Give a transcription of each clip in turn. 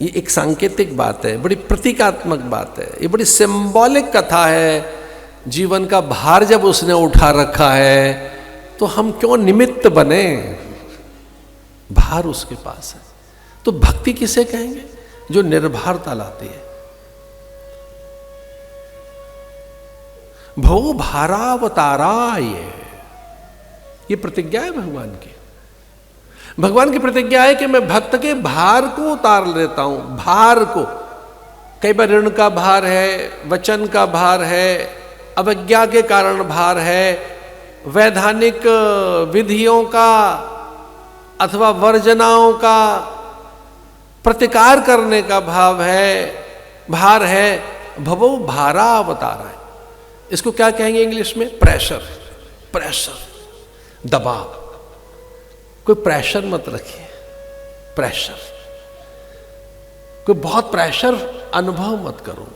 ये एक सांकेतिक बात है, बड़ी प्रतीकात्मक बात है, ये बड़ी सिंबॉलिक कथा है। जीवन का भार जब उसने उठा रखा है तो हम क्यों निमित्त बने, भार उसके पास है। तो भक्ति किसे कहेंगे? जो निर्भरता लाती है। भो भारावताराय, ये प्रतिज्ञा है भगवान की। भगवान की प्रतिज्ञा है कि मैं भक्त के भार को उतार लेता हूं, भार को। कई बार ऋण का भार है, वचन का भार है, अवज्ञा के कारण भार है, वैधानिक विधियों का अथवा वर्जनाओं का प्रतिकार करने का भार है। भवो भारावतारा है। इसको क्या कहेंगे इंग्लिश में? प्रेशर, दबाव। कोई प्रेशर मत रखिए, प्रेशर, कोई बहुत प्रेशर अनुभव मत करो।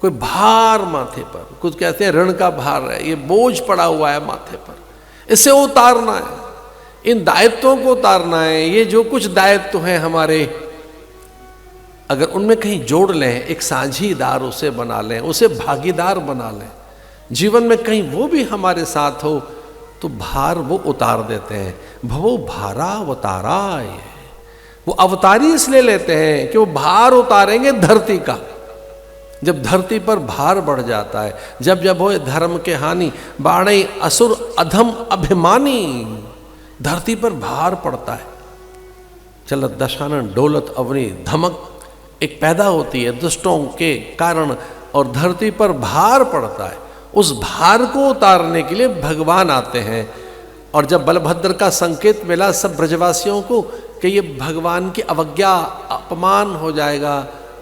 कोई भार माथे पर, कुछ कहते हैं ऋण का भार है, ये बोझ पड़ा हुआ है माथे पर, इसे उतारना है, इन दायित्वों को उतारना है। ये जो कुछ दायित्व हैं हमारे, अगर उनमें कहीं जोड़ लें, एक साझीदार उसे बना लें, उसे भागीदार बना लें, जीवन में कहीं वो भी हमारे साथ हो, तो भार वो उतार देते हैं। भवो भारावताराय, वो अवतारी इसलिए लेते हैं कि वो भार उतारेंगे धरती का। जब धरती पर भार बढ़ जाता है, जब जब हो धर्म के हानि, बाणे असुर अधम अभिमानी, धरती पर भार पड़ता है। चलत दशानन डोलत अवनी, धमक एक पैदा होती है दुष्टों के कारण, और धरती पर भार पड़ता है। उस भार को उतारने के लिए भगवान आते हैं। और जब बलभद्र का संकेत मिला सब ब्रजवासियों को कि ये भगवान की अवज्ञा, अपमान हो जाएगा,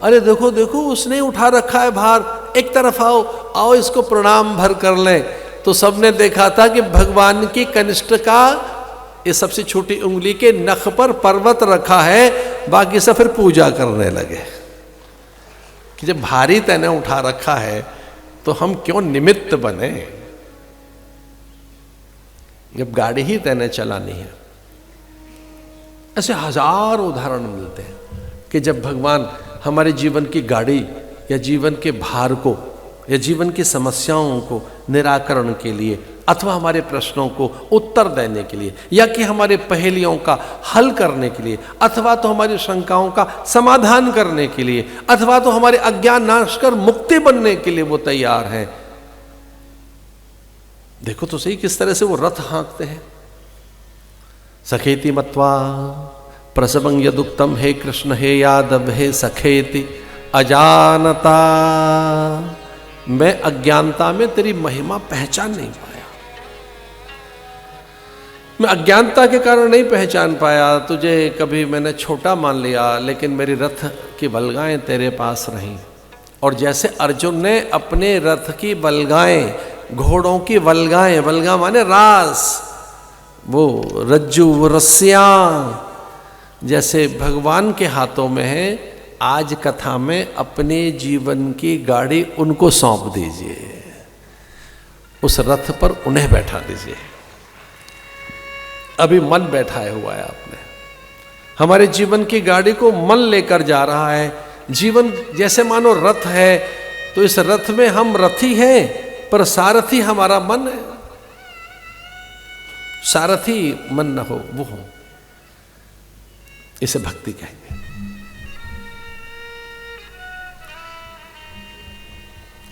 अरे देखो देखो उसने उठा रखा है भार, एक तरफ आओ, आओ इसको प्रणाम भर कर लें, तो सबने देखा था कि भगवान की कनिष्ठ का ये सबसे छोटी उंगली के नख पर पर्वत रखा है, बाकी सब फिर पूजा करने लगे कि जब भारी तैने उठा रखा है तो हम क्यों निमित्त बने, जब गाड़ी ही तैने चलानी है। ऐसे हजार उदाहरण मिलते हैं कि जब भगवान हमारे जीवन की गाड़ी या जीवन के भार को या जीवन की समस्याओं को निराकरण के लिए, अथवा हमारे प्रश्नों को उत्तर देने के लिए, या कि हमारे पहेलियों का हल करने के लिए, अथवा तो हमारी शंकाओं का समाधान करने के लिए, अथवा तो हमारे अज्ञान नाश कर मुक्ति बनने के लिए वो तैयार हैं। देखो तो सही किस तरह से वो रथ हाँकते हैं। सखेति मत्वा प्रसवं यदुक्तम, हे कृष्ण हे यादव हे सखेति अजानता, मैं अज्ञानता में तेरी महिमा पहचान नहीं पाया, मैं अज्ञानता के कारण नहीं पहचान पाया तुझे। कभी मैंने छोटा मान लिया, लेकिन मेरी रथ की बलगाएं तेरे पास रहीं। और जैसे अर्जुन ने अपने रथ की बलगाएं, घोड़ों की बलगाएं, वलगा माने रास, वो रज्जू, वो रस्सियां जैसे भगवान के हाथों में है, आज कथा में अपने जीवन की गाड़ी उनको सौंप दीजिए, उस रथ पर उन्हें बैठा दीजिए। अभी मन बैठाया हुआ है आपने, हमारे जीवन की गाड़ी को मन लेकर जा रहा है। जीवन जैसे मानो रथ है, तो इस रथ में हम रथी हैं, पर सारथी हमारा मन है। सारथी मन न हो, वो हो, इसे भक्ति कहेंगे।